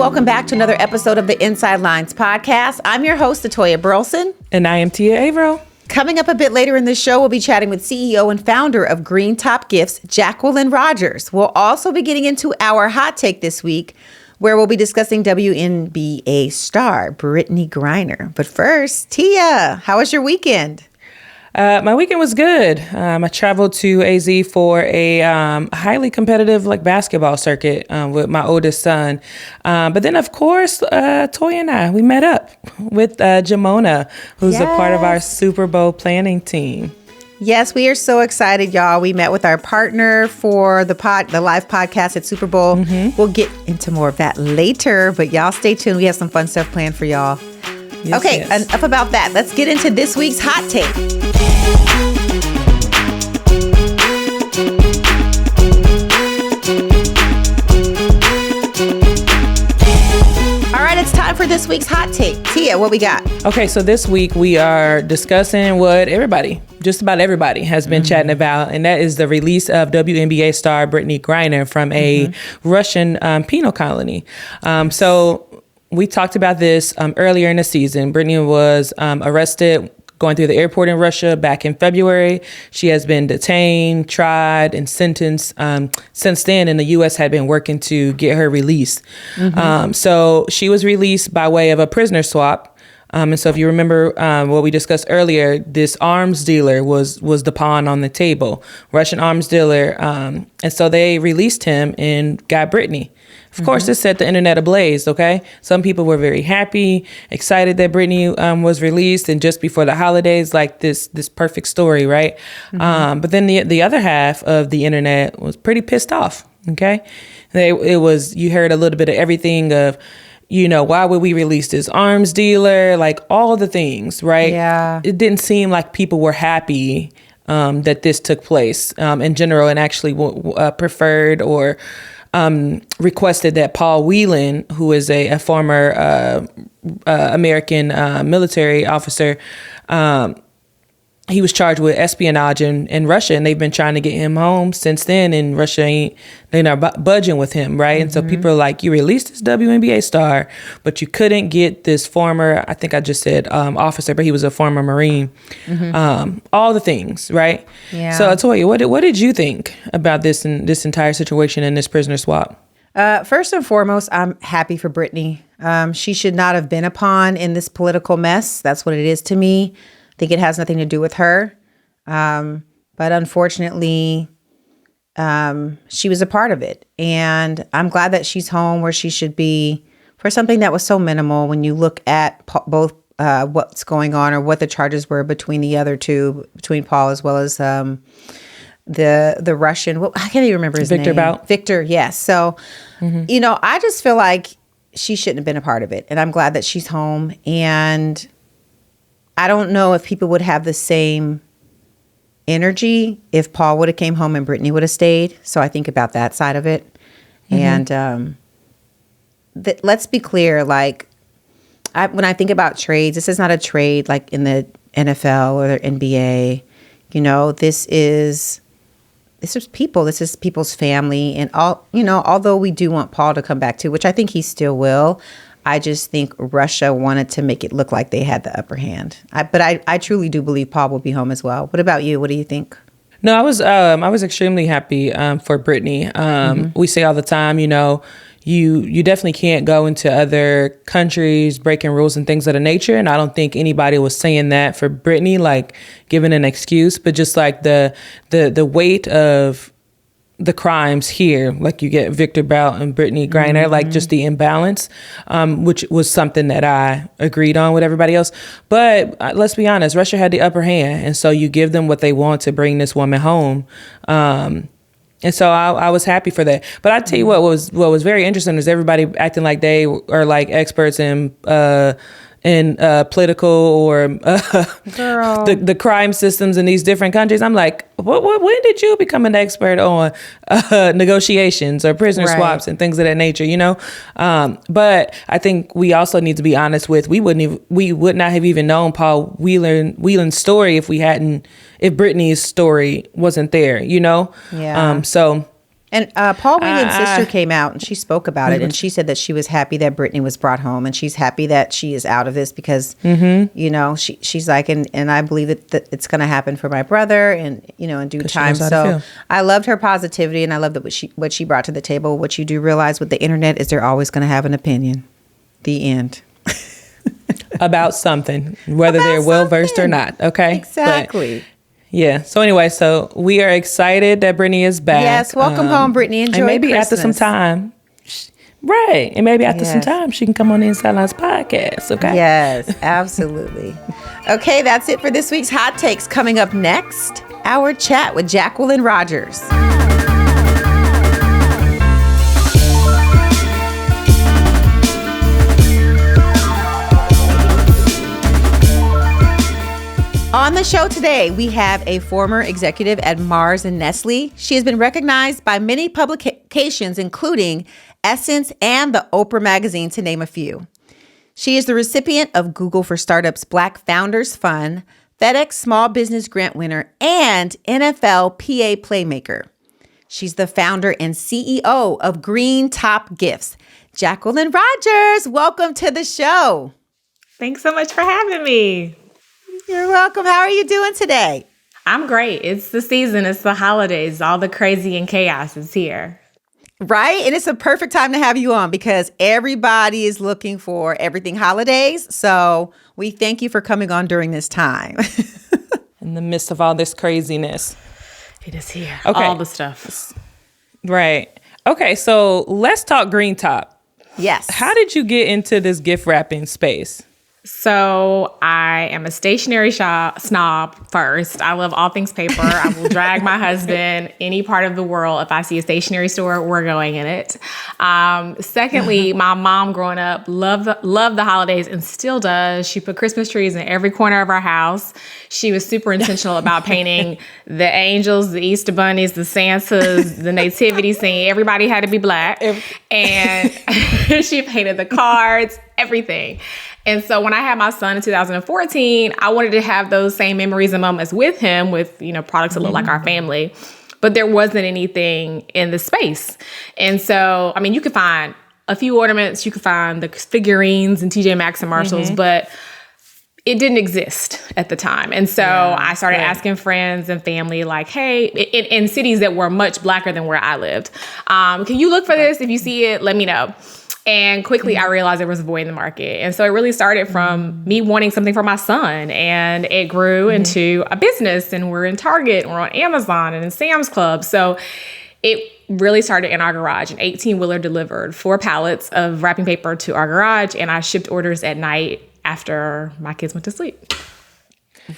welcome back to another episode of the Inside Lines podcast. I'm your host, Atoya Burleson. And I am Tia Averill. Coming up a bit later in the show, we'll be chatting with CEO and founder of Greentop Gifts, Jacquelyn Rodgers. We'll also be getting into our hot take this week, where we'll be discussing WNBA star Brittney Griner. But first, Tia, how was your weekend? My weekend was good. I traveled to AZ for a highly competitive basketball circuit with my oldest son. But then, of course, Toya and I, we met up with Jamona, who's a part of our Super Bowl planning team. Yes, we are so excited, y'all. We met with our partner for the live podcast at Super Bowl. Mm-hmm. We'll get into more of that later, but y'all stay tuned. We have some fun stuff planned for y'all. Yes, okay, enough about that. Let's get into this week's hot take. All right, it's time for this week's hot take. Tia, what we got? Okay, so this week we are discussing what just about everybody has been chatting about, and that is the release of WNBA star Brittney Griner from a Russian penal colony. So we talked about this earlier in the season. Brittney was arrested going through the airport in Russia back in February. She has been detained, tried, and sentenced since then, and the U.S. had been working to get her released. So she was released by way of a prisoner swap. And so if you remember what we discussed earlier, this arms dealer was the pawn on the table, Russian arms dealer. And so they released him and got Brittney. Of course, this set the internet ablaze, okay? Some people were very happy, excited that Brittney was released, and just before the holidays, this perfect story, right? But then the other half of the internet was pretty pissed off, okay? You heard a little bit of everything of, why would we release this arms dealer? All the things, right? Yeah. It didn't seem like people were happy that this took place in general, and actually preferred or requested that Paul Whelan, who is a former American military officer, he was charged with espionage in Russia, and they've been trying to get him home since then, and Russia they're not budging with him, right? And so people are like, you released this WNBA star, but you couldn't get this former, I think I just said officer, but he was a former Marine. All the things, right? Yeah. So Atoya, what did you think about this entire situation and this prisoner swap? First and foremost, I'm happy for Brittney. She should not have been a pawn in this political mess. That's what it is to me. I think it has nothing to do with her. But unfortunately, she was a part of it. And I'm glad that she's home where she should be for something that was so minimal when you look at both what's going on or what the charges were between the other two, between Paul as well as the Russian. I can't even remember his name. Viktor Bout. Viktor, yes. So, I just feel like she shouldn't have been a part of it. And I'm glad that she's home. And I don't know if people would have the same energy if Paul would have came home and Brittney would have stayed. So I think about that side of it. And let's be clear, when I think about trades, this is not a trade like in the NFL or the NBA. This is people. This is people's family. And although we do want Paul to come back too, which I think he still will, I just think Russia wanted to make it look like they had the upper hand. But I truly do believe Paul will be home as well. What about you? What do you think? No, I was extremely happy for Brittney. We say all the time, you definitely can't go into other countries breaking rules and things of the nature. And I don't think anybody was saying that for Brittney, giving an excuse, but just the weight of the crimes here, you get Viktor Bout and Brittney Griner, just the imbalance, which was something that I agreed on with everybody else. But let's be honest, Russia had the upper hand. And so you give them what they want to bring this woman home. And so I was happy for that. But I tell you what was very interesting is everybody acting like they are experts in political or the crime systems in these different countries. I'm like, when did you become an expert on negotiations or prisoner swaps and things of that nature, But I think we also need to be honest with, we would not have even known Paul Whelan's story if Brittney's story wasn't there, Yeah. So And Paul Whelan's sister came out and she spoke about it, and she said that she was happy that Brittney was brought home, and she's happy that she is out of this because, you know, she's like, and I believe that it's going to happen for my brother, and you know, in due time. So I loved her positivity, and I love that what she brought to the table. What you do realize with the internet is they're always going to have an opinion. The end. About something, whether they're well versed or not. Okay, exactly. But, yeah. So anyway, so we are excited that Brittney is back. Yes. Welcome home, Brittney. Enjoy and maybe Christmas. After some time. Right. And maybe after some time, she can come on the InsideLINES podcast. Okay. Yes, absolutely. Okay. That's it for this week's Hot Takes. Coming up next, our chat with Jacquelyn Rodgers. On the show today, we have a former executive at Mars and Nestle. She has been recognized by many publications, including Essence and the Oprah magazine, to name a few. She is the recipient of Google for Startups Black Founders Fund, FedEx Small Business Grant winner, and NFLPA Playmaker. She's the founder and CEO of Greentop Gifts. Jacquelyn Rodgers, welcome to the show. Thanks so much for having me. You're welcome. How are you doing today? I'm great. It's the season. It's the holidays. All the crazy and chaos is here. Right? And it's a perfect time to have you on because everybody is looking for everything holidays. So we thank you for coming on during this time. In the midst of all this craziness. It is here. Okay. All the stuff. Right. Okay. So let's talk Greentop. Yes. How did you get into this gift wrapping space? So I am a stationery snob first. I love all things paper. I will drag my husband any part of the world. If I see a stationery store, we're going in it. Secondly, my mom growing up loved the holidays and still does. She put Christmas trees in every corner of our house. She was super intentional about painting the angels, the Easter bunnies, the Santas, the nativity scene. Everybody had to be black. And she painted the cards, everything. And so when I had my son in 2014, I wanted to have those same memories and moments with him with, you know, products that look like our family. But there wasn't anything in the space. And so, I mean, you could find a few ornaments, you could find the figurines and TJ Maxx and Marshalls, but it didn't exist at the time. And so I started asking friends and family like, hey, in cities that were much blacker than where I lived, can you look for this? If you see it, let me know. And quickly I realized there was a void in the market. And so it really started from me wanting something for my son. And it grew into a business. And we're in Target, and we're on Amazon and in Sam's Club. So it really started in our garage. An 18-wheeler delivered 4 pallets of wrapping paper to our garage. And I shipped orders at night after my kids went to sleep.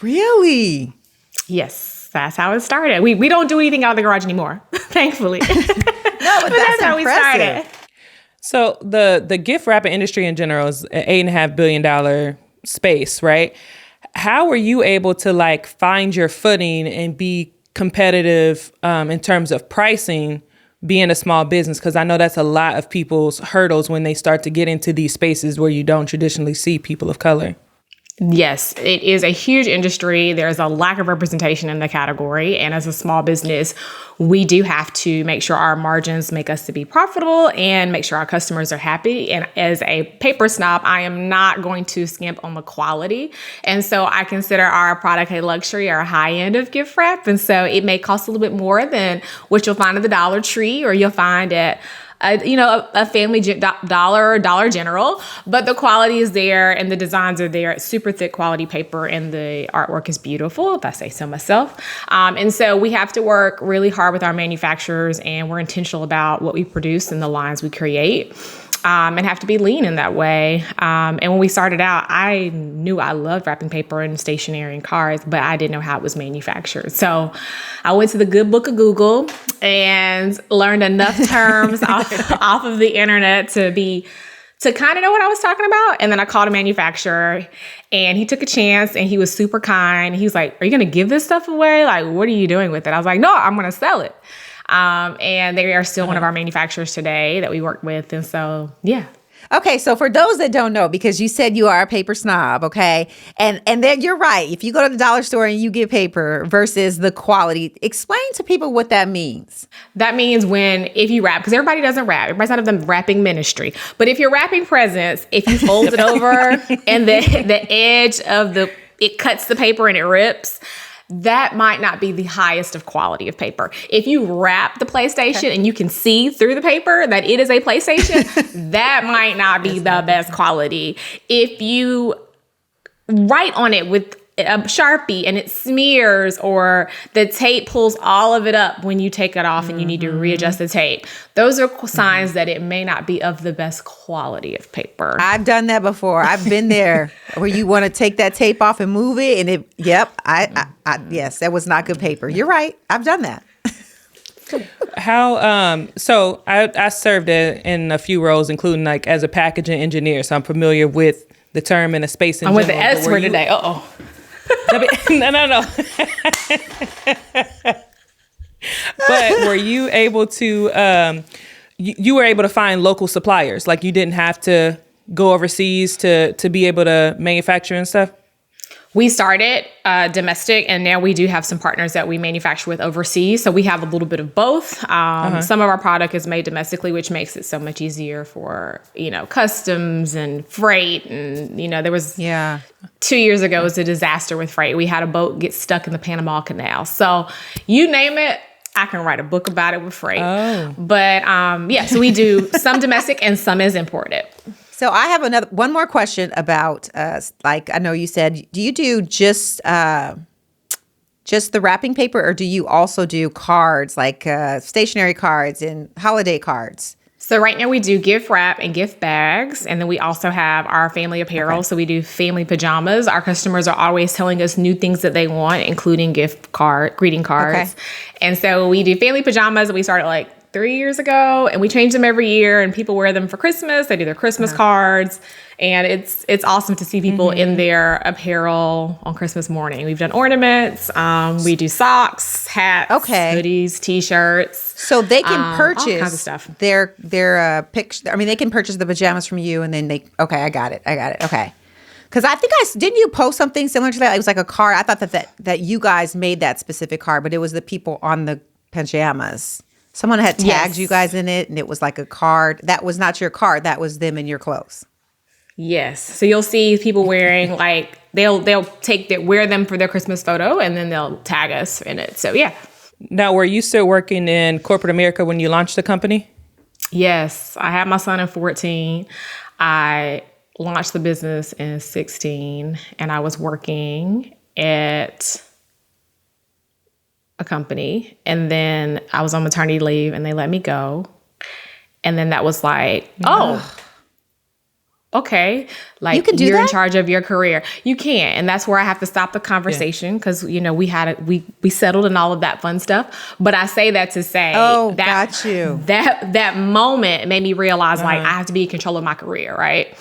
Really? Yes, that's how it started. We don't do anything out of the garage anymore, thankfully. No, but that's how we started. So the gift wrapping industry in general is an $8.5 billion space, right? How were you able to like find your footing and be competitive in terms of pricing, being a small business? Because I know that's a lot of people's hurdles when they start to get into these spaces where you don't traditionally see people of color. Yes, it is a huge industry. There's a lack of representation in the category. And as a small business, we do have to make sure our margins make us to be profitable and make sure our customers are happy. And as a paper snob, I am not going to skimp on the quality. And so I consider our product a luxury or a high end of gift wrap. And so it may cost a little bit more than what you'll find at the Dollar Tree or you'll find at a family dollar or Dollar General, but the quality is there and the designs are there. It's super thick quality paper and the artwork is beautiful, if I say so myself. And so we have to work really hard with our manufacturers, and we're intentional about what we produce and the lines we create. And have to be lean in that way. And when we started out, I knew I loved wrapping paper and stationery and cards, but I didn't know how it was manufactured. So I went to the good book of Google and learned enough terms off of the internet to kind of know what I was talking about. And then I called a manufacturer and he took a chance and he was super kind. He was like, "Are you going to give this stuff away? Like, what are you doing with it?" I was like, "No, I'm going to sell it." And they are still one of our manufacturers today that we work with. And so, yeah. Okay, so for those that don't know, because you said you are a paper snob, okay? And then you're right. If you go to the dollar store and you get paper versus the quality, explain to people what that means. That means if you wrap, because everybody doesn't wrap. Everybody's not of the wrapping ministry. But if you're wrapping presents, if you fold it over and the edge of it cuts the paper and it rips, that might not be the highest of quality of paper. If you wrap the PlayStation and you can see through the paper that it is a PlayStation, that might not be the best quality. If you write on it with a Sharpie and it smears, or the tape pulls all of it up when you take it off and you need to readjust the tape, those are signs that it may not be of the best quality of paper. I've done that before. I've been there where you want to take that tape off and move it, and yes, that was not good paper. You're right. I've done that. So I served in a few roles, including like as a packaging engineer, so I'm familiar with the term and the space in I'm general. with the S word today. Uh-oh. No. But were you able to, you were able to find local suppliers? Like you didn't have to go overseas to be able to manufacture and stuff? We started domestic, and now we do have some partners that we manufacture with overseas. So we have a little bit of both. Some of our product is made domestically, which makes it so much easier for, customs and freight. And, there was 2 years ago, it was a disaster with freight. We had a boat get stuck in the Panama Canal. So you name it, I can write a book about it with freight. Oh. But so we do some domestic and some is imported. So I have one more question about, I know you said, do you do just the wrapping paper, or do you also do cards, like stationery cards and holiday cards? So right now we do gift wrap and gift bags, and then we also have our family apparel. Okay. So we do family pajamas. Our customers are always telling us new things that they want, including greeting cards. Okay. And so we do family pajamas, and we started 3 years ago, and we change them every year, and people wear them for Christmas. They do their Christmas cards, and it's awesome to see people in their apparel on Christmas morning. We've done ornaments, we do socks, hats, hoodies, T-shirts. So they can purchase all kinds of stuff. Their picture. I mean, they can purchase the pajamas from you, and then I got it. Okay. Because I think didn't you post something similar to that? It was like a card. I thought that you guys made that specific card, but it was the people on the pajamas. Someone had tagged you guys in it, and it was like a card. That was not your card. That was them in your clothes. Yes. So you'll see people wearing they'll wear them for their Christmas photo, and then they'll tag us in it. So yeah. Now, were you still working in corporate America when you launched the company? Yes. I had my son in 2014. I launched the business in 2016, and I was working at a company, and then I was on maternity leave and they let me go. And then that was okay. You can do you're in charge of your career. You can. And that's where I have to stop the conversation, because, we settled and all of that fun stuff. But I say that to say got you. That moment made me realize I have to be in control of my career. Right.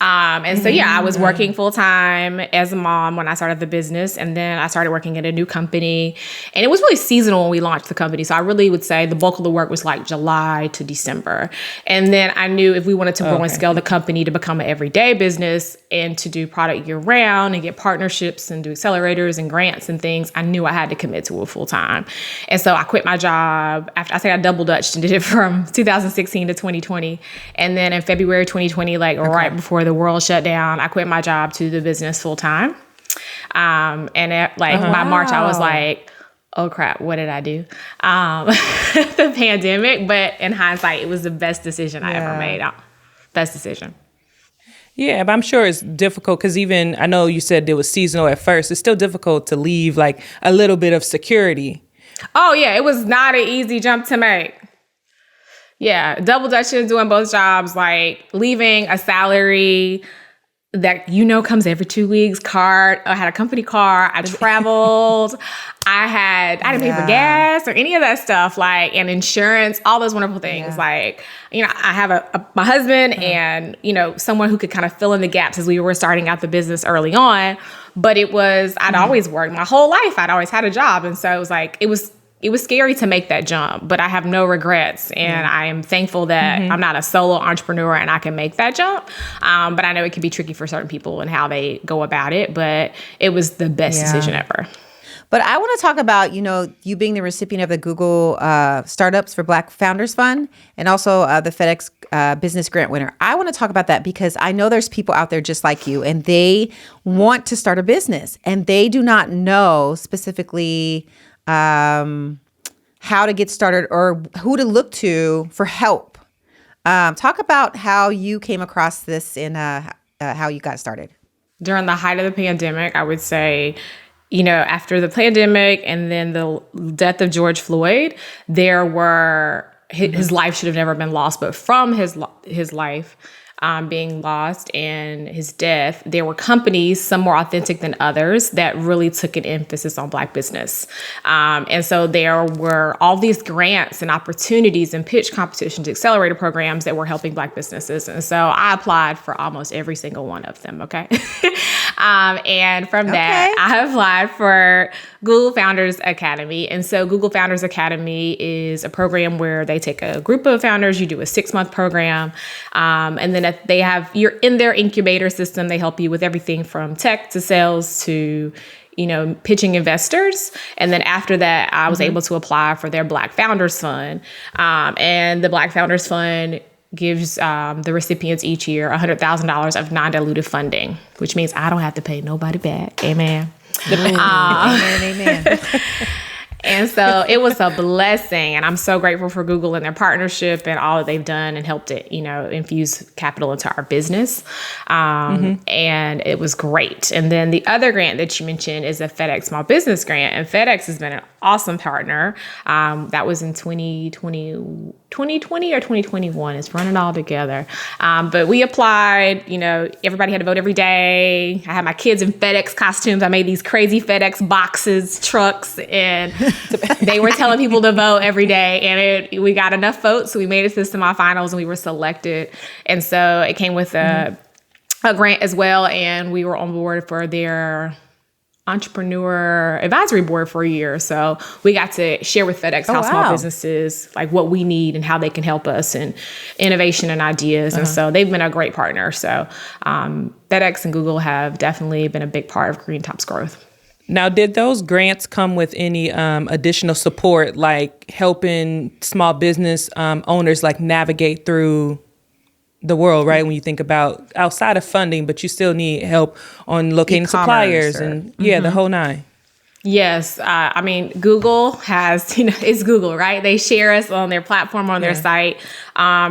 I was working full time as a mom when I started the business, and then I started working at a new company, and it was really seasonal when we launched the company. So I really would say the bulk of the work was July to December. And then I knew if we wanted to grow and scale the company to become an everyday business and to do product year round and get partnerships and do accelerators and grants and things, I knew I had to commit to it full time. And so I quit my job after I double dutched and did it from 2016 to 2020. And then in February 2020, right before the world shut down, I quit my job to do the business full time. By March, I was like, oh crap, what did I do? The pandemic, but in hindsight, it was the best decision I ever made. Best decision. Yeah, but I'm sure it's difficult, because even, I know you said it was seasonal at first. It's still difficult to leave a little bit of security. Oh yeah, it was not an easy jump to make. Yeah, double dutching, doing both jobs, leaving a salary that comes every 2 weeks, card. I had a company car. I traveled. I didn't pay for gas or any of that stuff, and insurance, all those wonderful things. I have my husband and, someone who could kind of fill in the gaps as we were starting out the business early on. But I'd always worked my whole life. I'd always had a job. And so it was it was scary to make that jump, but I have no regrets. And I am thankful that I'm not a solo entrepreneur and I can make that jump. But I know it can be tricky for certain people and how they go about it, but it was the best decision ever. But I want to talk about, you being the recipient of the Google Startups for Black Founders Fund and also the FedEx Business Grant winner. I want to talk about that because I know there's people out there just like you and they want to start a business and they do not know specifically how to get started or who to look to for help. Talk about how you came across this and how you got started. During the height of the pandemic, I would say, after the pandemic and then the death of George Floyd, there were, his life should have never been lost, but from his life being lost and his death, there were companies, some more authentic than others, that really took an emphasis on Black business. And so there were all these grants and opportunities and pitch competitions, accelerator programs that were helping Black businesses. And so I applied for almost every single one of them, okay? And from that, I applied for Google Founders Academy. And so Google Founders Academy is a program where they take a group of founders, you do a 6-month program, and then you're in their incubator system. They help you with everything from tech to sales to, pitching investors. And then after that, I was able to apply for their Black Founders Fund. And the Black Founders Fund gives the recipients each year $100,000 of non-dilutive funding, which means I don't have to pay nobody back. Amen. Amen. And so it was a blessing. And I'm so grateful for Google and their partnership and all that they've done and helped it, infuse capital into our business. And it was great. And then the other grant that you mentioned is a FedEx Small Business Grant. And FedEx has been an awesome partner. That was in 2020 or 2021. It's running all together. But we applied, everybody had to vote every day. I had my kids in FedEx costumes. I made these crazy FedEx boxes, trucks, and they were telling people to vote every day. And we got enough votes, so we made it to semifinals and we were selected. And so it came with a grant as well. And we were on board for their entrepreneur advisory board for a year. So we got to share with FedEx how small businesses, like what we need and how they can help us and innovation and ideas. And so they've been a great partner. So FedEx and Google have definitely been a big part of Greentop's growth. Now, did those grants come with any additional support, like helping small business owners like navigate through the world, right? When you think about outside of funding, but you still need help on locating suppliers and the whole nine. Yes. Google has, it's Google, right? They share us on their platform, on their site,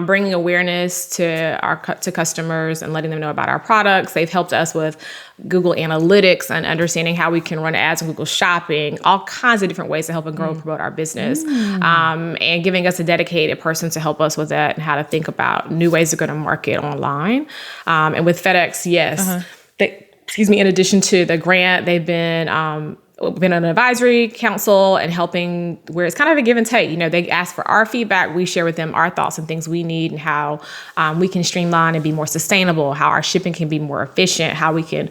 bringing awareness to customers and letting them know about our products. They've helped us with Google Analytics and understanding how we can run ads on Google Shopping, all kinds of different ways to help and grow and promote our business, and giving us a dedicated person to help us with that and how to think about new ways to go to market online. And with FedEx, in addition to the grant, they've been on an advisory council and helping where it's kind of a give and take. They ask for our feedback. We share with them our thoughts and things we need and how we can streamline and be more sustainable, how our shipping can be more efficient, how we can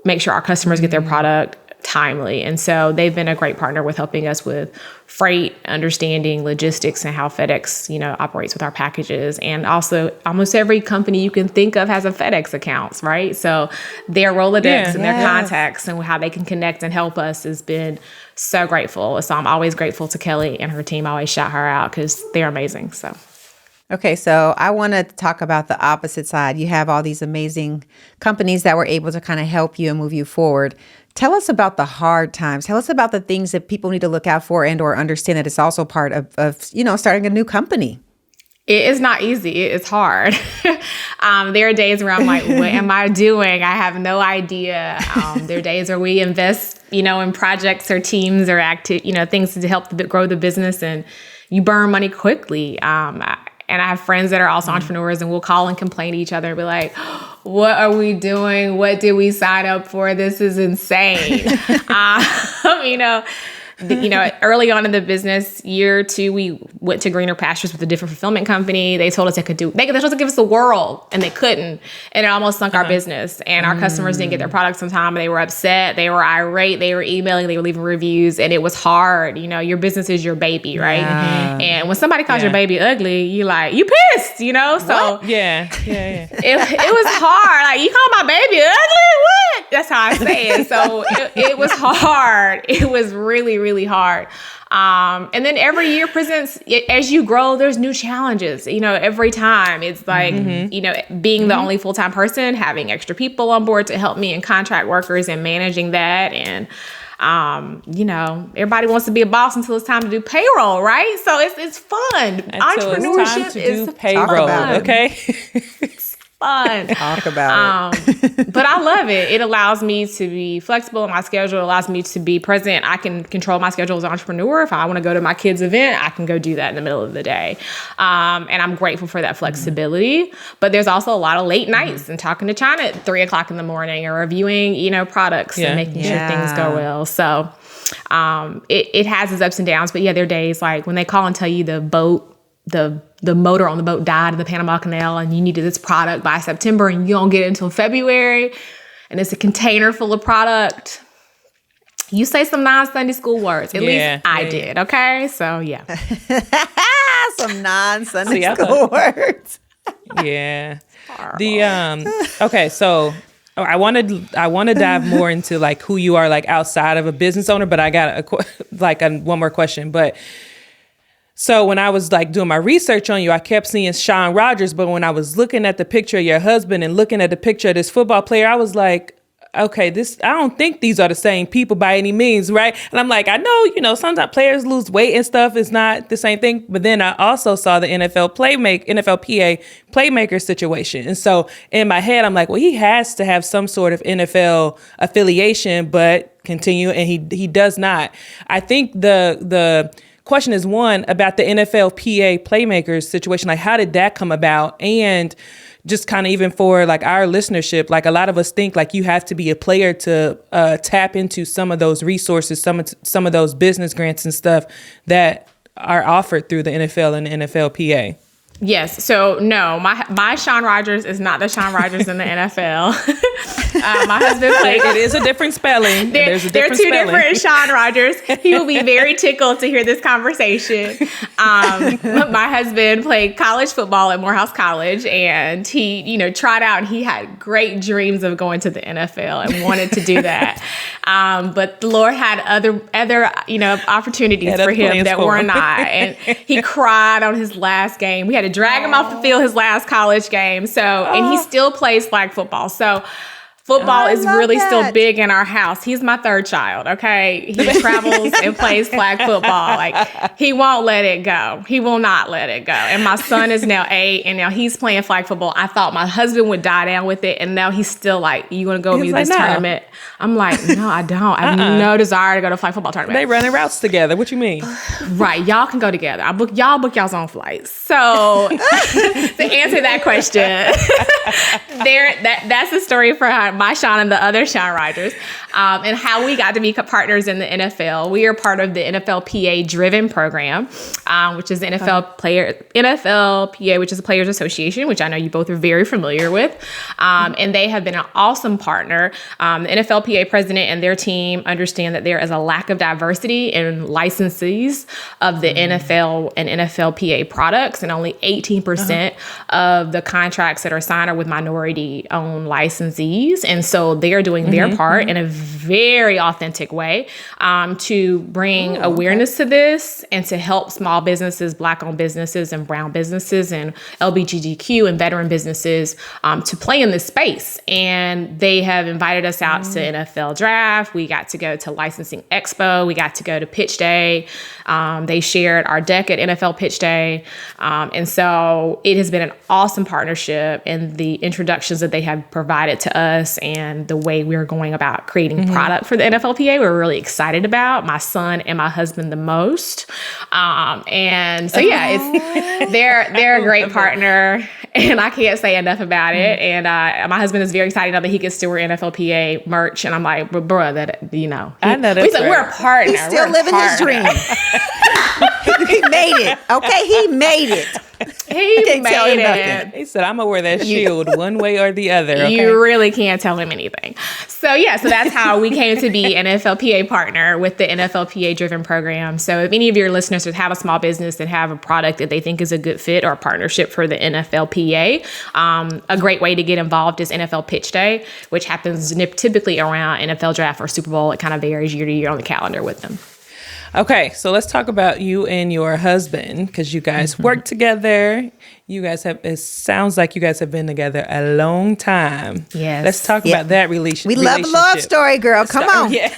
make sure our customers get their product timely. And so they've been a great partner with helping us with freight, understanding logistics and how FedEx, operates with our packages. And also almost every company you can think of has a FedEx account, right? So their Rolodex and their contacts and how they can connect and help us has been so grateful. So I'm always grateful to Kelly and her team. I always shout her out because they're amazing. So. Okay, so I want to talk about the opposite side. You have all these amazing companies that were able to kind of help you and move you forward. Tell us about the hard times. Tell us about the things that people need to look out for and or understand that it's also part of starting a new company. It is not easy. It's hard. There are days where I'm like, what am I doing? I have no idea. There are days where we invest, in projects or teams or things to help grow the business, and you burn money quickly. And I have friends that are also entrepreneurs, and we'll call and complain to each other and be like, what are we doing? What did we sign up for? This is insane. Early on in the business, year 2, we went to greener pastures with a different fulfillment company. They told us they were supposed to give us the world, and they couldn't. And it almost sunk our business. And our customers didn't get their products on time. They were upset. They were irate. They were emailing. They were leaving reviews. And it was hard. Your business is your baby, right? Yeah. And when somebody calls your baby ugly, you pissed, So what? Yeah. It was hard. Like, you call my baby ugly? What? That's how I say it. So it was hard. It was really, really hard. And then every year presents, as you grow, there's new challenges. Every time it's like, being the only full-time person, having extra people on board to help me and contract workers and managing that. And, everybody wants to be a boss until it's time to do payroll, right? So it's fun. Entrepreneurship is payroll. Okay. Fun. Talk about it. But I love it. It allows me to be flexible in my schedule. It allows me to be present. I can control my schedule as an entrepreneur. If I want to go to my kid's event, I can go do that in the middle of the day. And I'm grateful for that flexibility. But there's also a lot of late nights and talking to China at 3 o'clock in the morning or reviewing, products and making sure things go well. So it has its ups and downs. But yeah, there are days like when they call and tell you the motor on the boat died in the Panama Canal and you needed this product by September and you don't get it until February and it's a container full of product. You say some non-Sunday school words. At least I did. Okay. So yeah. Some non-Sunday school words. Yeah. Okay. So I want to dive more into like who you are like outside of a business owner, but I got one more question. But so when I was like doing my research on you, I kept seeing Sean Rodgers. But when I was looking at the picture of your husband and looking at the picture of this football player, I was like, okay, I don't think these are the same people by any means, right? And I'm like, I know, sometimes players lose weight and stuff. It's not the same thing. But then I also saw the NFLPA playmaker situation. And so in my head, I'm like, well, he has to have some sort of NFL affiliation, but continue. And he does not. I think the question is, one, about the NFLPA playmakers situation. Like, how did that come about? And just kind of even for like our listenership, like a lot of us think like you have to be a player to tap into some of those resources, some of those business grants and stuff that are offered through the NFL and the NFLPA. Yes. So no, my Sean Rodgers is not the Sean Rodgers in the NFL. My husband played. It is a different spelling. There are two different Sean Rodgers. He will be very tickled to hear this conversation. My husband played college football at Morehouse College, and he, tried out, and he had great dreams of going to the NFL and wanted to do that. But the Lord had other opportunities for him that were not, and he cried on his last game. We had to drag him off the field his last college game. And he still plays flag football. So football is really still big in our house. He's my third child, okay? He travels and plays flag football. Like, he won't let it go. He will not let it go. And my son is now 8, and now he's playing flag football. I thought my husband would die down with it, and now he's still like, you want to go with me to this tournament? I'm like, no, I don't. I have no desire to go to a flag football tournament. They running routes together. What you mean? Right. Y'all can go together. Y'all book y'all's own flights. So to answer that question, that's the story for my Sean and the other Sean Rodgers, and how we got to be partners in the NFL. We are part of the NFLPA driven program, which is the NFLPA, which is a Players Association, which I know you both are very familiar with. And they have been an awesome partner. The NFLPA president and their team understand that there is a lack of diversity in licensees of the NFL and NFLPA products, and only 18% of the contracts that are signed are with minority-owned licensees. And so they are doing their part in a very authentic way to bring awareness to this and to help small businesses, Black-owned businesses and brown businesses and LGBTQ and veteran businesses to play in this space. And they have invited us out to NFL Draft. We got to go to Licensing Expo. We got to go to Pitch Day. They shared our deck at NFL Pitch Day. And so it has been an awesome partnership, and the introductions that they have provided to us and the way we're going about creating product for the NFLPA, we're really excited about. My son and my husband the most. And so, yeah, they're a great partner. and I can't say enough about it. And my husband is very excited now that he gets to wear NFLPA merch. And I'm like, bruh, that, you know. I know that's we're a partner. He's still living his dream. He made it. Okay, he made it. He made it. He said, I'm going to wear that shield one way or the other. Okay? You really can't tell him anything. So that's how we came to be an NFLPA partner with the NFLPA driven program. So if any of your listeners have a small business that have a product that they think is a good fit or a partnership for the NFLPA, a great way to get involved is NFL Pitch Day, which happens typically around NFL Draft or Super Bowl. It kind of varies year to year on the calendar with them. Okay, so let's talk about you and your husband, because you guys work together. You guys it sounds like you guys have been together a long time. Yes. Let's talk about that relationship. We love a love story, girl. Come on. Yeah.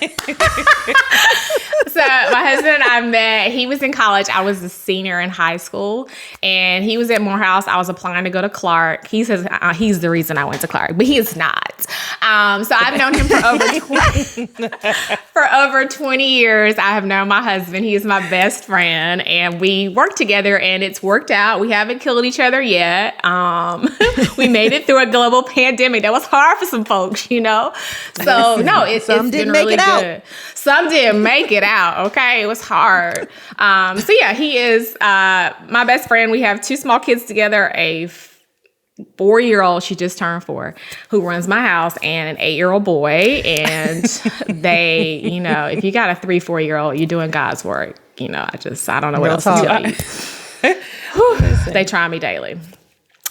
So my husband and I met, he was in college. I was a senior in high school, and he was at Morehouse. I was applying to go to Clark. He says he's the reason I went to Clark, but he is not. So I've known him for over 20 years. I have known my husband. He is my best friend, and we work together, and it's worked out. We haven't killed each other yet. We made it through a global pandemic. That was hard for some folks, you know? So no, it's been really good. Some didn't make it out. Okay. It was hard. So yeah, he is my best friend. We have 2 small kids together, a 4-year-old, she just turned 4, who runs my house, and an 8-year-old boy. And they, you know, if you got a 3-4-year-old, you're doing God's work. You know, I don't know what else to tell you. They try me daily.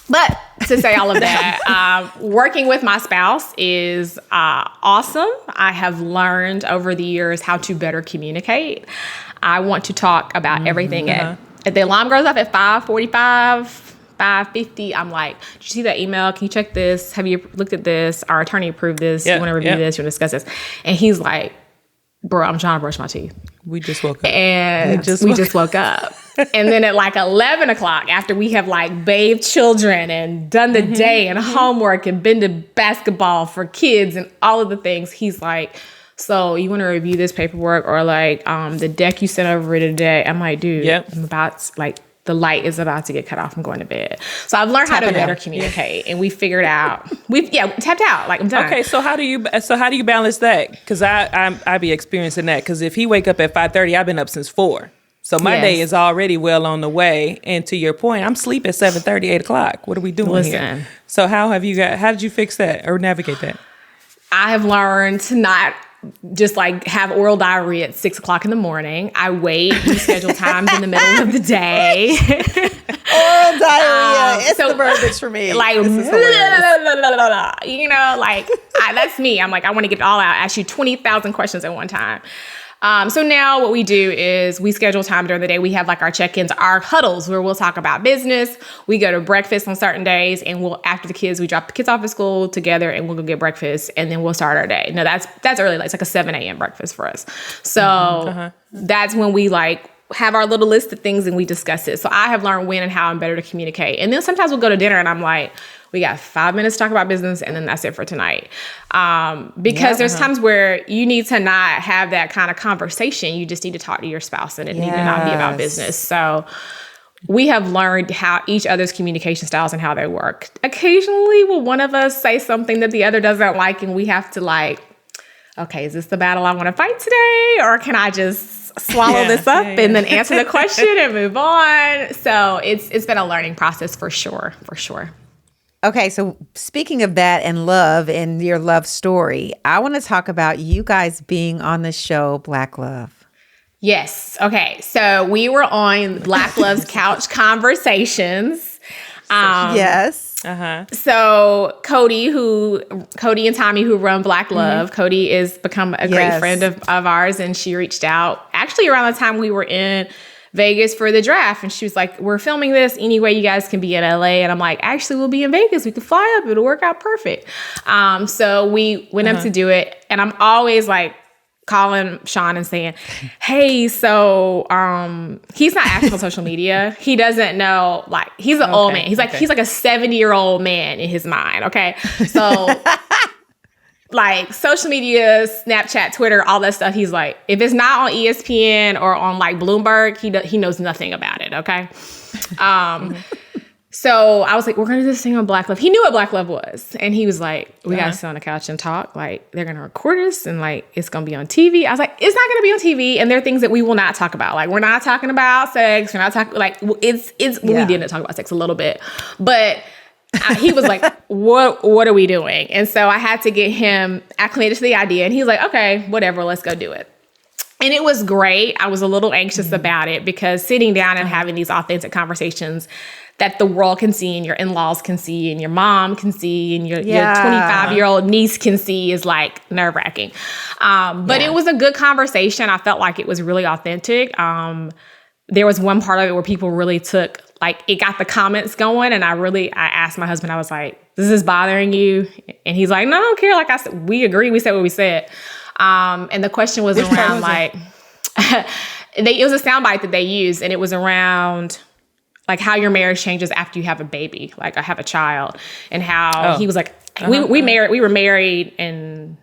But to say all of that, working with my spouse is awesome. I have learned over the years how to better communicate. I want to talk about everything if the alarm goes off at 5:45, 5:50, I'm like, did you see that email? Can you check this? Have you looked at this? Our attorney approved this. You want to review this? You want to discuss this? And he's like, bro, I'm trying to brush my teeth. We just woke up. And we just woke up. And then at like 11 o'clock, after we have like bathed children and done the day and homework and been to basketball for kids and all of the things, he's like, so you want to review this paperwork or like the deck you sent over today? I'm like, dude, I'm about like, the light is about to get cut off. I'm going to bed. So I've learned how to better communicate, and we figured out we tapped out. Like I'm done. Okay, so how do you balance that? Because I be experiencing that. Because if he wake up at 5:30, I've been up since 4. So my day is already well on the way. And to your point, I'm sleep at 7:30, 8 o'clock. What are we doing here? So how did you fix that or navigate that? I have learned to not just like have oral diarrhea at 6 o'clock in the morning. I wait, we schedule times in the middle of the day. Oral diarrhea. It's the verbiage for me. Like, you know, like that's me. I'm like, I want to get it all out. Ask you 20,000 questions at one time. So now what we do is we schedule time during the day. We have like our check-ins, our huddles where we'll talk about business. We go to breakfast on certain days, and after the kids, we drop the kids off at school together and we'll go get breakfast, and then we'll start our day. Now that's early. It's like a 7 a.m. breakfast for us. So that's when we like have our little list of things and we discuss it. So I have learned when and how I'm better to communicate. And then sometimes we'll go to dinner and I'm like, we got 5 minutes to talk about business, and then that's it for tonight. Because there's times where you need to not have that kind of conversation. You just need to talk to your spouse, and it need to not be about business. So we have learned how each other's communication styles and how they work. Occasionally, will one of us say something that the other doesn't like, and we have to like, okay, is this the battle I want to fight today? Or can I just swallow this up and then answer the question and move on? So it's been a learning process for sure. Okay, so speaking of that and love and your love story, I want to talk about you guys being on the show Black Love. Yes. Okay, so we were on Black Love's Couch Conversations. Yes. So Cody and Tommy, who run Black Love, Cody is become a great friend of ours, and she reached out actually around the time we were in Vegas for the draft, and she was like, we're filming this anyway, you guys can be in LA. And I'm like, actually, we'll be in Vegas, we could fly up, it'll work out perfect. So we went up to do it, and I'm always like calling Sean and saying, hey, so he's not active on social media. He doesn't know, like, he's an old man. He's like he's like a 70-year-old man in his mind. Okay. So like social media, Snapchat, Twitter, all that stuff. He's like, if it's not on ESPN or on like Bloomberg, he knows nothing about it. Okay. So I was like, we're going to do this thing on Black Love. He knew what Black Love was. And he was like, we got to sit on the couch and talk. Like, they're going to record us and like, it's going to be on TV. I was like, it's not going to be on TV. And there are things that we will not talk about. Like, we're not talking about sex. We're not talking, like, we didn't talk about sex a little bit. But he was like, what are we doing? And so I had to get him acclimated to the idea. And he's like, okay, whatever, let's go do it. And it was great. I was a little anxious about it because sitting down and having these authentic conversations that the world can see and your in-laws can see and your mom can see and your 25-year-old niece can see is like nerve-wracking. But it was a good conversation. I felt like it was really authentic. There was one part of it where people really took, like, it got the comments going. And I asked my husband, I was like, is this bothering you? And he's like, no, I don't care. Like I said, we agree. We said what we said. And the question was around like, it was a soundbite that they used, and it was around like how your marriage changes after you have a baby, like I have a child, and how he was like, we were married and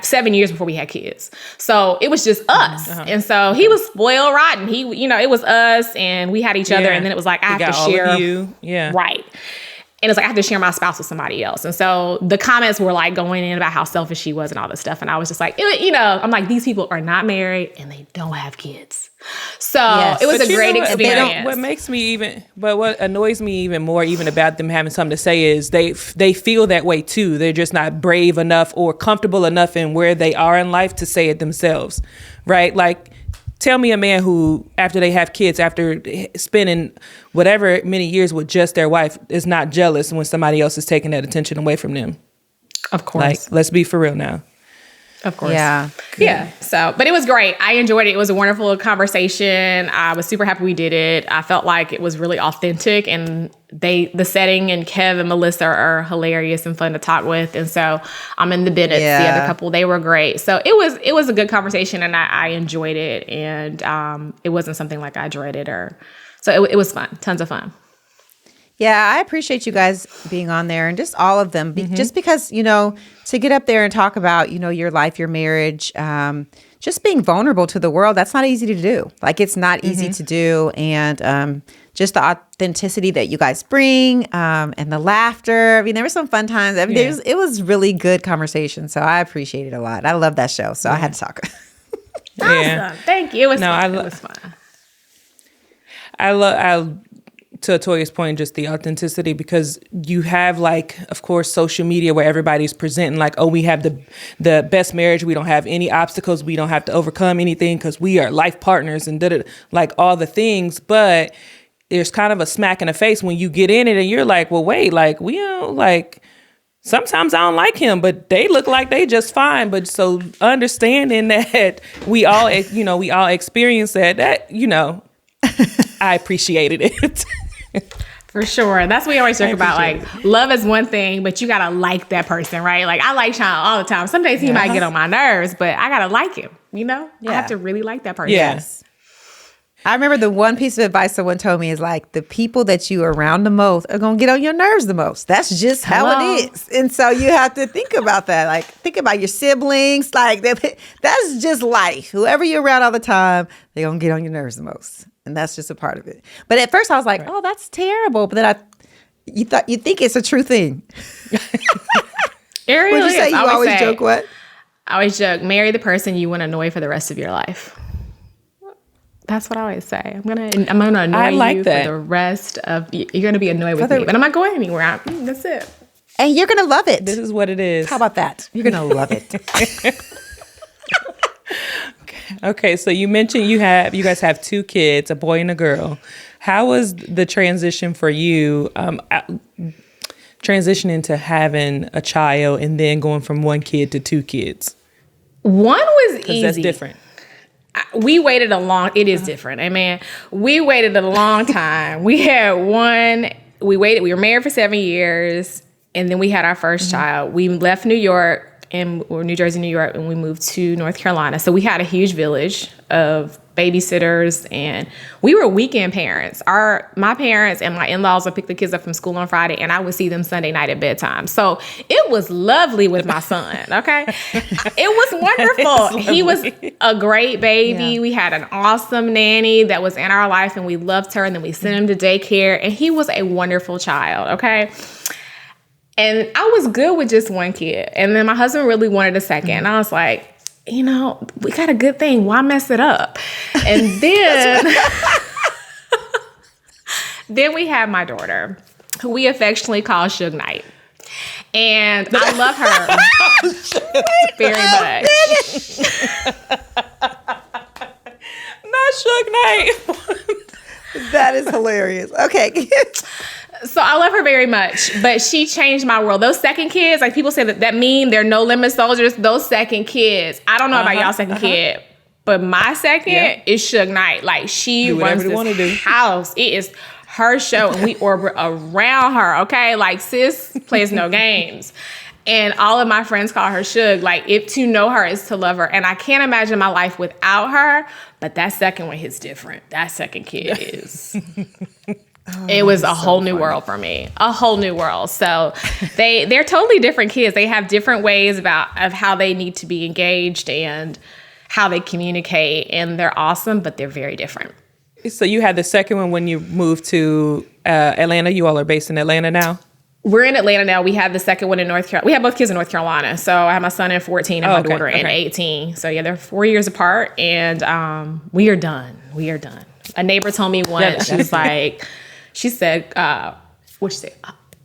7 years before we had kids. So it was just us. And so he was spoiled rotten. It was us and we had each other. And then it was like, I have to share. All of you. Yeah. Right. And it's like, I have to share my spouse with somebody else. And so the comments were like going in about how selfish she was and all this stuff. And I was just like, I'm like, these people are not married and they don't have kids. So it was a great experience. What annoys me even more, even about them having something to say, is they feel that way too. They're just not brave enough or comfortable enough in where they are in life to say it themselves. Right? Like, tell me a man who, after they have kids, after spending whatever many years with just their wife, is not jealous when somebody else is taking that attention away from them. Of course. Like, let's be for real now. Of course. Yeah. Yeah. So, but it was great. I enjoyed it. It was a wonderful conversation. I was super happy we did it. I felt like it was really authentic, and the setting and Kev and Melissa are hilarious and fun to talk with. And so I'm in the Bennett's, the other couple, they were great. So it was a good conversation, and I enjoyed it. And it wasn't something like I dreaded so it was fun. Tons of fun. Yeah, I appreciate you guys being on there, and just all of them, just because, to get up there and talk about, your life, your marriage, just being vulnerable to the world, that's not easy to do. Like, it's not easy to do. And just the authenticity that you guys bring, and the laughter. I mean, there were some fun times. I mean, it was really good conversation. So I appreciate it a lot. I love that show. So I had to talk. Awesome. Thank you. It was fun. It was fun. To Atoya's point, just the authenticity, because you have, like, of course, social media where everybody's presenting like, oh, we have the best marriage. We don't have any obstacles. We don't have to overcome anything because we are life partners and like all the things. But there's kind of a smack in the face when you get in it and you're like, well, wait, like, we don't, like, sometimes I don't like him, but they look like they just fine. But so understanding that we all experience that, I appreciated it. For sure. That's what we always joke about. Like, love is one thing, but you got to like that person, right? Like, I like Sean all the time. Some days he might get on my nerves, but I got to like him, I have to really like that person. Yes. I remember the one piece of advice someone told me is like, the people that you are around the most are going to get on your nerves the most. That's just how it is. And so you have to think about that. Like, think about your siblings. Like, that's just life. Whoever you're around all the time, they're going to get on your nerves the most. And that's just a part of it. But at first I was like, oh, that's terrible. But then you think it's a true thing. It really Would you say is. you always joke what? I always joke, marry the person you want to annoy for the rest of your life. That's what I always say. I'm gonna annoy you for the rest of. You're gonna be annoyed with me, but I'm not going anywhere. That's it. And you're gonna love it. This is what it is. How about that? You're gonna love it. Okay, so you mentioned you guys have 2 kids, a boy and a girl. How was the transition for you, transitioning to having a child and then going from 1 kid to 2 kids? One was easy. That's different. We waited it is different. I mean, we waited a long time. We had we were married for 7 years, and then we had our first child. We left New York, or New Jersey, New York, and we moved to North Carolina. So we had a huge village of babysitters, and we were weekend parents. My parents and my in-laws would pick the kids up from school on Friday, and I would see them Sunday night at bedtime. So it was lovely with my son, okay? It was wonderful. He was a great baby. Yeah. We had an awesome nanny that was in our life, and we loved her, and then we sent him to daycare, and he was a wonderful child, okay? And I was good with just one kid, and then my husband really wanted a second, and I was like, we got a good thing. Why mess it up? And then, then we had my daughter, who we affectionately call Suge Knight. And I love her very much. Not Suge Knight. That is hilarious. Okay. So I love her very much, but she changed my world. Those second kids, like people say that meme, they're no limit soldiers. Ththose second kids, I don't know about y'all second kid, but my second is Suge Knight. Like she runs this house. It is her show, and we orbit around her. Okay, like sis plays no games. And all of my friends call her Suge. Like, if to know her is to love her. And I can't imagine my life without her, but that second one hits different. That second kid is... it was a whole new world for me. A whole new world. So they're totally different kids. They have different ways of how they need to be engaged and how they communicate. And they're awesome, but they're very different. So you had the second one when you moved to Atlanta. You all are based in Atlanta now? We're in Atlanta now. We have the second one in North Carolina. We have both kids in North Carolina. So I have my son at 14 and my daughter at 18. So yeah, they're 4 years apart, and we are done. We are done. A neighbor told me once, she said, what'd she say?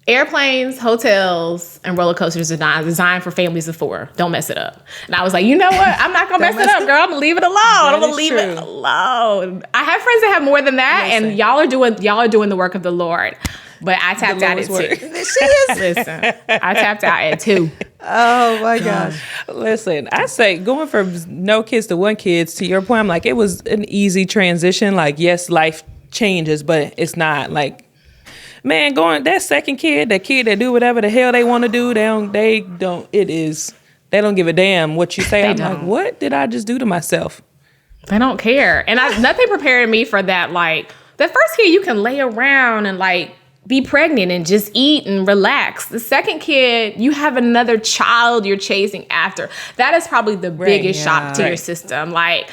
Airplanes, hotels, and roller coasters are designed for families of 4. Don't mess it up. And I was like, you know what? I'm not going to mess it up, girl. I'm going to leave it alone. I'm going to leave it alone. I have friends that have more than that, and y'all are doing the work of the Lord. But I tapped out at 2. She is. Listen, I tapped out at 2. Oh my gosh. Listen, I say going from no kids to one kids, to your point, I'm like, it was an easy transition. Like, yes, life changes, but it's not like, man, that second kid, that kid that do whatever the hell they want to do, they don't give a damn what you say. I'm like, what did I just do to myself? They don't care. And nothing prepared me for that. Like, the first kid, you can lay around and like be pregnant and just eat and relax. The second kid, you have another child you're chasing after. That is probably the biggest shock to your system. Like,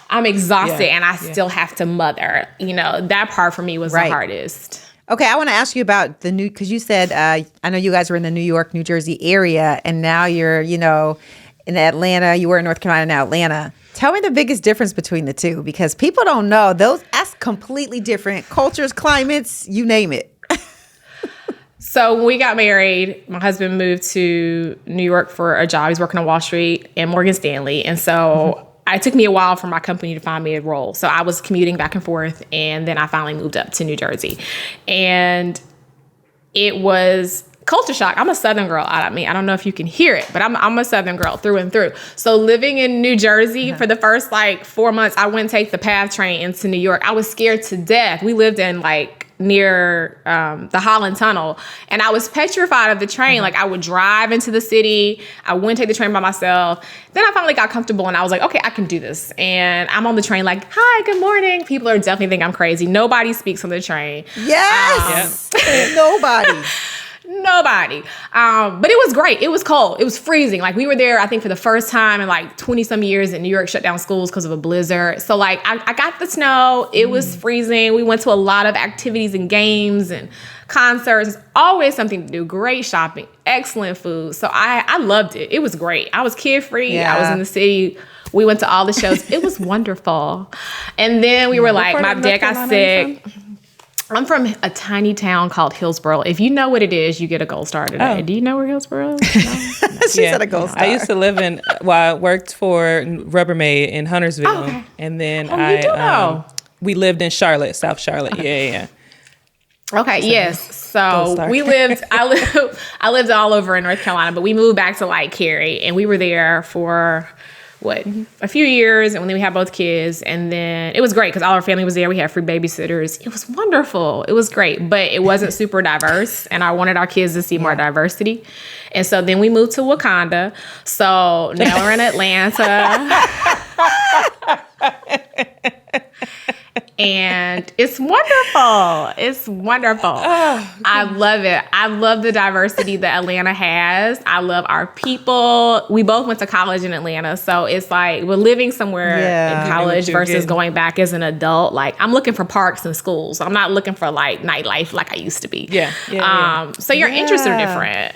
I'm exhausted and I still have to mother. That part for me was the hardest. Okay, I want to ask you about because you said, I know you guys were in the New York, New Jersey area, and now you're, in Atlanta. You were in North Carolina, now Atlanta. Tell me the biggest difference between the two, because people don't know. That's completely different cultures, climates, you name it. So when we got married, my husband moved to New York for a job. He's working on Wall Street and Morgan Stanley. And so it took me a while for my company to find me a role. So I was commuting back and forth, and then I finally moved up to New Jersey. And it was culture shock. I'm a Southern girl. I don't know if you can hear it, but I'm a Southern girl through and through. So living in New Jersey for the first 4 months, I wouldn't take the PATH train into New York. I was scared to death. We lived in near the Holland Tunnel, and I was petrified of the train. Like, I would drive into the city. I wouldn't take the train by myself. Then I finally got comfortable, and I was like, okay, I can do this. And I'm on the train like, hi, good morning. People are definitely think I'm crazy. Nobody speaks on the train. Yes. Nobody. But it was great. It was cold. It was freezing. Like, we were there, I think, for the first time in 20 some years, and New York shut down schools because of a blizzard. So I got the snow. It was freezing. We went to a lot of activities and games and concerts. Always something to do. Great shopping. Excellent food. So I loved it. It was great. I was kid free. Yeah. I was in the city. We went to all the shows. It was wonderful. And then we were my dad got sick. I'm from a tiny town called Hillsborough. If you know what it is, you get a gold star today. Oh. Do you know where Hillsborough is? No? She said a gold star. I used to live I worked for Rubbermaid in Huntersville. Oh, okay. And then we lived in Charlotte, South Charlotte. Yeah. Okay, yes. So I lived all over in North Carolina, but we moved back to Cary, and we were there for a few years, and then we had both kids, and then it was great because all our family was there. We had free babysitters. It was wonderful. It was great, but it wasn't super diverse, and I wanted our kids to see more diversity. And so then we moved to Wakanda. So now we're in Atlanta. And it's wonderful. It's wonderful. Oh, I love it. I love the diversity that Atlanta has. I love our people. We both went to college in Atlanta. So it's like we're living somewhere in college versus going back as an adult. Like I'm looking for parks and schools. I'm not looking for like nightlife like I used to be. So your interests are different.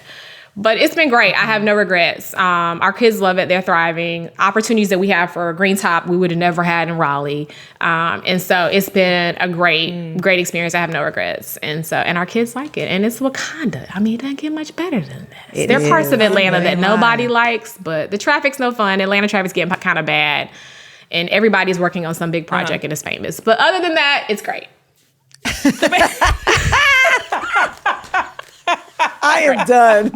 But it's been great. I have no regrets. Our kids love it. They're thriving. Opportunities that we have for Greentop, we would have never had in Raleigh. And so it's been a great experience. I have no regrets. And our kids like it. And it's Wakanda. I mean, it doesn't get much better than this. There are parts of Atlanta that nobody likes, but the traffic's no fun. Atlanta traffic's getting kind of bad. And everybody's working on some big project and it's famous. But other than that, it's great. I am done.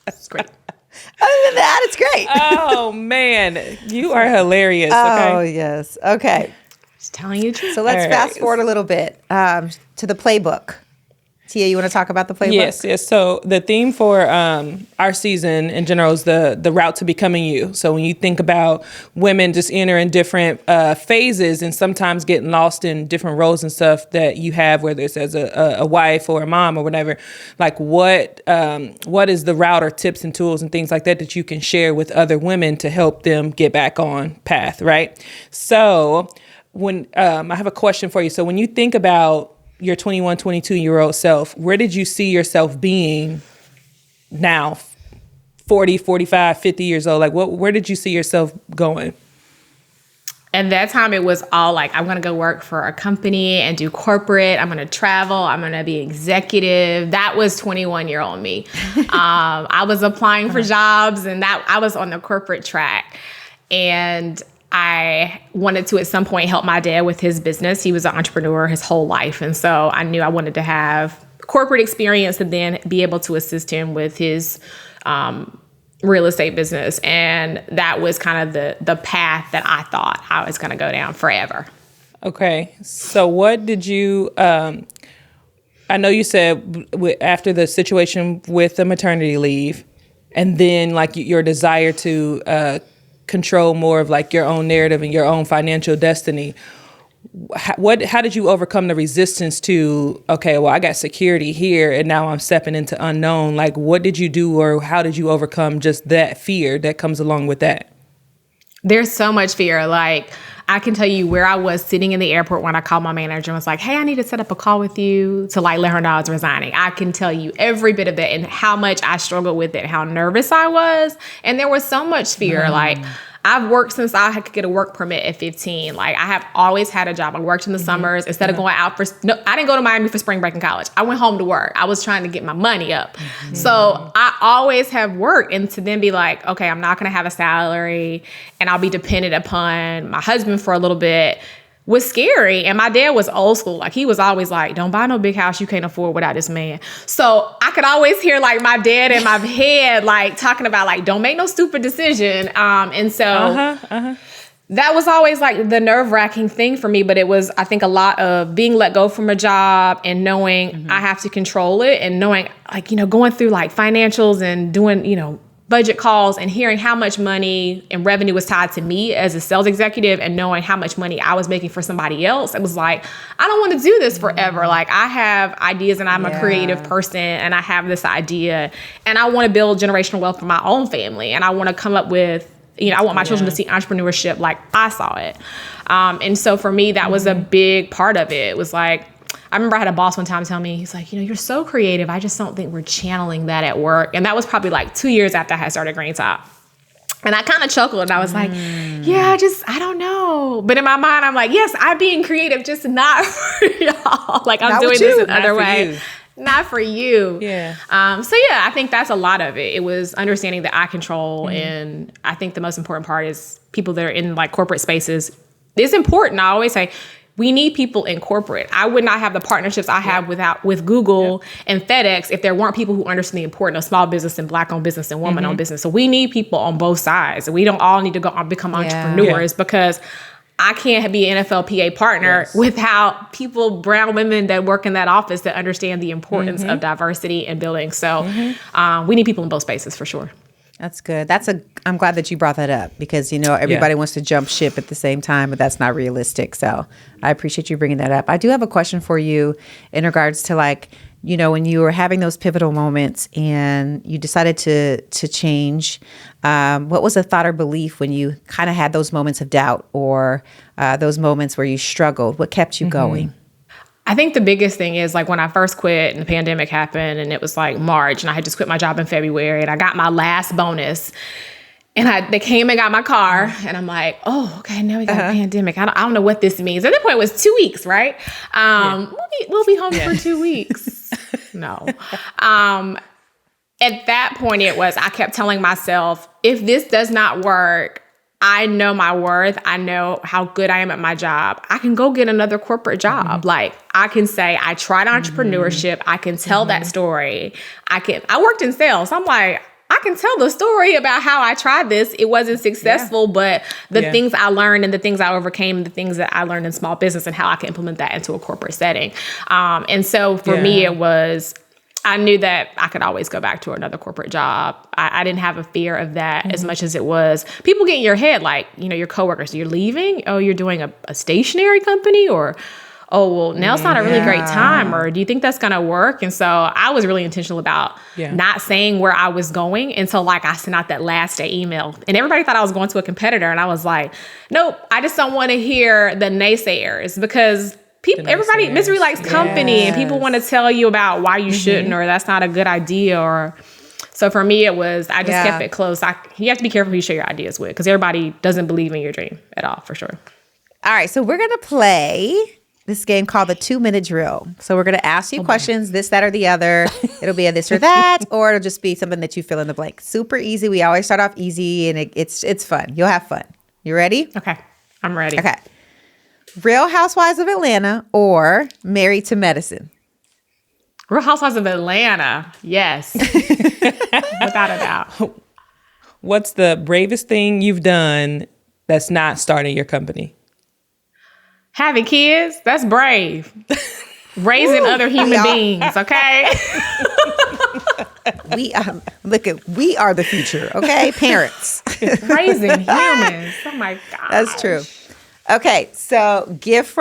It's great. Other than that, it's great. Oh, man. You are hilarious. Oh, yes. Okay. Just telling you the truth. So let's fast forward a little bit to the playbook. Tia, you want to talk about the playbook? Yes. So the theme for our season in general is the route to becoming you. So when you think about women just entering different phases and sometimes getting lost in different roles and stuff that you have, whether it's as a wife or a mom or whatever, like what is the route or tips and tools and things like that you can share with other women to help them get back on path, right? So when I have a question for you. So when you think about your 21, 22-year-old self, where did you see yourself being now, 40, 45, 50 years old? Like, where did you see yourself going? At that time, it was all like, I'm going to go work for a company and do corporate. I'm going to travel. I'm going to be executive. That was 21-year-old me. I was applying for jobs and I was on the corporate track. And I wanted to at some point help my dad with his business. He was an entrepreneur his whole life. And so I knew I wanted to have corporate experience and then be able to assist him with his real estate business. And that was kind of the path that I thought I was going to go down forever. Okay. So what did you, I know you said after the situation with the maternity leave and then like your desire to control more of like your own narrative and your own financial destiny. How did you overcome the resistance to, okay, well, I got security here and now I'm stepping into unknown. Like, what did you do or how did you overcome just that fear that comes along with that? There's so much fear. Like, I can tell you where I was sitting in the airport when I called my manager and was like, hey, I need to set up a call with you to like let her know I was resigning. I can tell you every bit of that and how much I struggled with it, how nervous I was. And there was so much fear. Like, I've worked since I could get a work permit at 15. Like, I have always had a job. I worked in the summers. Instead of going out I didn't go to Miami for spring break in college. I went home to work. I was trying to get my money up. So I always have worked. And to then be like, okay, I'm not going to have a salary and I'll be dependent upon my husband for a little bit was scary. And my dad was old school. Like, he was always like, don't buy no big house you can't afford without this man. So I could always hear like my dad in my head, like talking about like, don't make no stupid decision. And so that was always like the nerve-wracking thing for me. But it was, I think, a lot of being let go from a job and knowing I have to control it and knowing like, going through like financials and doing, budget calls and hearing how much money and revenue was tied to me as a sales executive and knowing how much money I was making for somebody else. It was like, I don't want to do this forever. Like, I have ideas and I'm a creative person and I have this idea and I want to build generational wealth for my own family. And I want to come up with, I want my children to see entrepreneurship like I saw it. And so for me, that was a big part of it. It was like, I remember I had a boss one time tell me, he's like, you're so creative. I just don't think we're channeling that at work. And that was probably like 2 years after I had started Greentop. And I kind of chuckled and I was like, I don't know. But in my mind, I'm like, yes, I'm being creative, just not for y'all. Like, I'm doing this another way. Not for you. Yeah. I think that's a lot of it. It was understanding that I control. And I think the most important part is people that are in like corporate spaces. It's important. I always say, we need people in corporate. I would not have the partnerships I have with Google and FedEx if there weren't people who understand the importance of small business and Black-owned business and woman-owned business. So we need people on both sides. We don't all need to go become entrepreneurs because I can't be an NFLPA partner without people, brown women that work in that office that understand the importance of diversity and building. So we need people in both spaces for sure. That's good. I'm glad that you brought that up because, everybody wants to jump ship at the same time, but that's not realistic. So I appreciate you bringing that up. I do have a question for you in regards to when you were having those pivotal moments and you decided to change, what was a thought or belief when you kind of had those moments of doubt or those moments where you struggled? What kept you going? I think the biggest thing is when I first quit and the pandemic happened and it was March and I had just quit my job in February and I got my last bonus and they came and got my car and I'm like, oh, okay, now we got a pandemic. I don't know what this means. At that point it was 2 weeks, right? We'll be home for 2 weeks. No. At that point I kept telling myself, if this does not work, I know my worth. I know how good I am at my job. I can go get another corporate job. I can say I tried entrepreneurship. I can tell that story. I worked in sales. I'm like, I can tell the story about how I tried this. It wasn't successful, but the things I learned and the things I overcame, the things that I learned in small business and how I can implement that into a corporate setting. And so for me, I knew that I could always go back to another corporate job. I didn't have a fear of that as much as it was people get in your head, your coworkers, you're leaving. Oh, you're doing a stationery company, or, oh, well, now's not a really great time. Or do you think that's going to work? And so I was really intentional about not saying where I was going until I sent out that last day email. And everybody thought I was going to a competitor. And I was like, nope, I just don't want to hear the naysayers because everybody, misery likes company, and people want to tell you about why you shouldn't, or that's not a good idea. Or so for me, I just kept it close. You have to be careful who you share your ideas with because everybody doesn't believe in your dream at all, for sure. All right, so we're gonna play this game called the 2-minute drill. So we're gonna ask you questions, this, that, or the other. It'll be a this or that, or it'll just be something that you fill in the blank. Super easy. We always start off easy, and it's fun. You'll have fun. You ready? Okay, I'm ready. Okay. Real Housewives of Atlanta or Married to Medicine? Real Housewives of Atlanta. Yes. Without a doubt. What's the bravest thing you've done that's not starting your company? Having kids. That's brave. Raising other human beings. Okay. We are the future. Okay. Parents. Raising humans. Oh my God. That's true. Okay, so gift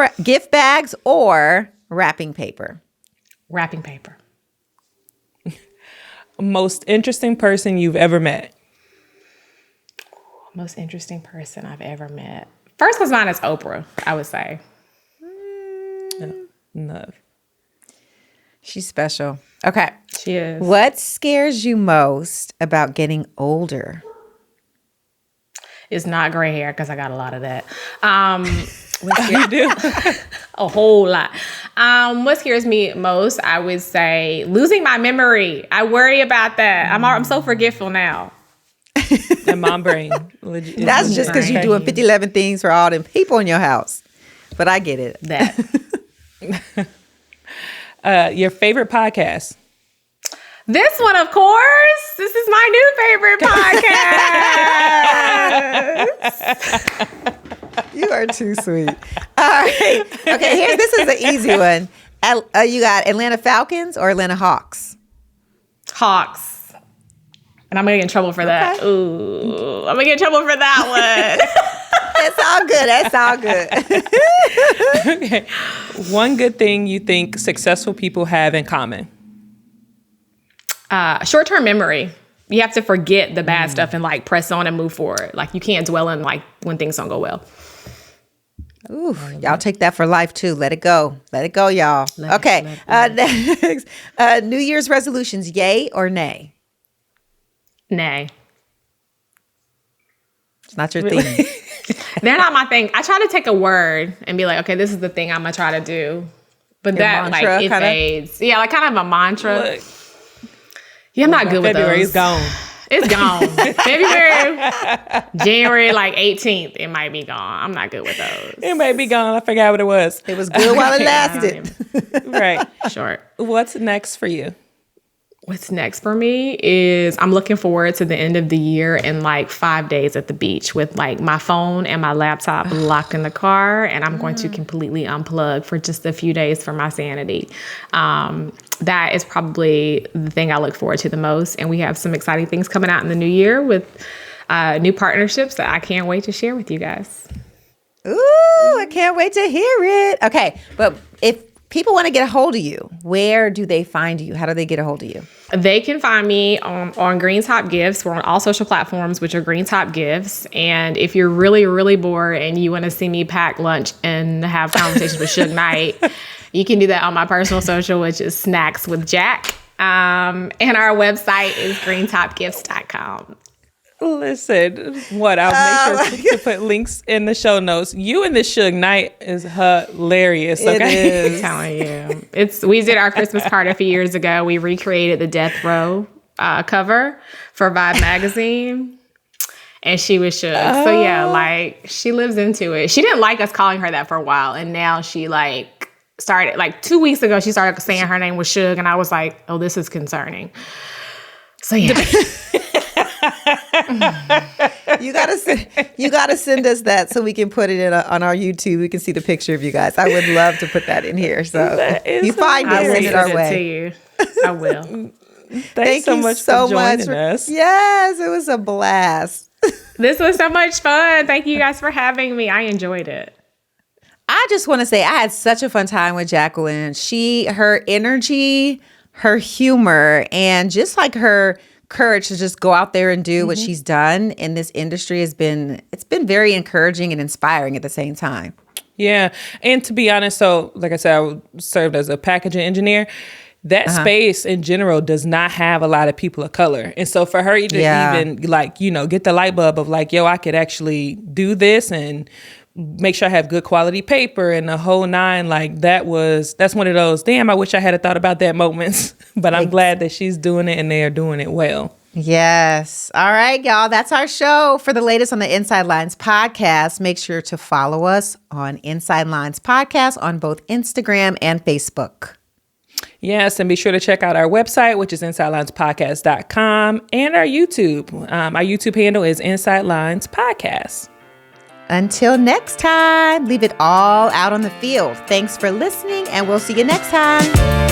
bags or wrapping paper? Wrapping paper. Most interesting person you've ever met? Most interesting person I've ever met. First was mine is Oprah, I would say. Love. She's special. Okay. She is. What scares you most about getting older? It's not gray hair because I got a lot of that. You do? A whole lot. What scares me most, I would say, losing my memory. I worry about that. I'm so forgetful now. And mom brain. That's just because you're doing 50, 11 things for all them people in your house. But I get it. That. Your favorite podcast? This one, of course. This is my new favorite podcast. You are too sweet. All right. Okay, this is the easy one. You got Atlanta Falcons or Atlanta Hawks? Hawks. And I'm going to get in trouble for that. Ooh, I'm going to get in trouble for that one. That's all good. Okay. One good thing you think successful people have in common? Short-term memory. You have to forget the bad stuff and press on and move forward. You can't dwell in when things don't go well. Ooh, y'all take that for life too. Let it go. Let it go, y'all. Okay. Next, New Year's resolutions, yay or nay? Nay. It's not your thing. They're not my thing. I try to take a word and be like, okay, this is the thing I'm going to try to do. But your that, mantra, it fades. Yeah, kind of a mantra. Look. Yeah, I'm not good with those. February's gone. It's gone. February, January, 18th, it might be gone. I'm not good with those. It might be gone. I forgot what it was. It was good while it lasted. Right. Short. What's next for you? What's next for me is I'm looking forward to the end of the year and like 5 days at the beach with like my phone and my laptop locked in the car. And I'm going to completely unplug for just a few days for my sanity. That is probably the thing I look forward to the most. And we have some exciting things coming out in the new year with new partnerships that I can't wait to share with you guys. Ooh, I can't wait to hear it. Okay, but if people want to get a hold of you, where do they find you? How do they get a hold of you? They can find me on Greentop Gifts. We're on all social platforms, which are Greentop Gifts. And if you're really, really bored and you want to see me pack lunch and have conversations with Suge Knight, you can do that on my personal social, which is Snacks with Jack. And our website is greentopgifts.com. Listen, I'll make sure to put links in the show notes. You and the Suge Knight is hilarious. Okay? It is. I'm telling you. We did our Christmas card a few years ago. We recreated the Death Row cover for Vibe magazine. And she was Suge. Oh. So yeah, like she lives into it. She didn't like us calling her that for a while. And now she like started, like 2 weeks ago, she started saying her name was Suge. And I was like, oh, this is concerning. So yeah. You gotta send us that so we can put it on our YouTube. We can see the picture of you guys. I would love to put that in here. So you find it, send it our way. To you. I will. Thanks so much for joining us. Yes, it was a blast. This was so much fun. Thank you guys for having me. I enjoyed it. I just want to say I had such a fun time with Jacquelyn. Her energy, her humor, and just like her courage to just go out there and do what she's done in this industry it's been very encouraging and inspiring at the same time. Yeah. And to be honest, so like I said, I served as a packaging engineer. That space in general does not have a lot of people of color. And so for her to even like, get the light bulb of like, yo, I could actually do this and make sure I have good quality paper and the whole nine, like that's one of those, damn, I wish I had thought about that moments, but I'm glad that she's doing it and they are doing it well. Yes. All right, y'all. That's our show. For the latest on the Inside Lines podcast, make sure to follow us on Inside Lines podcast on both Instagram and Facebook. Yes, and be sure to check out our website, which is insidelinespodcast.com, and our YouTube. Our YouTube handle is Inside Lines Podcast. Until next time, leave it all out on the field. Thanks for listening, and we'll see you next time.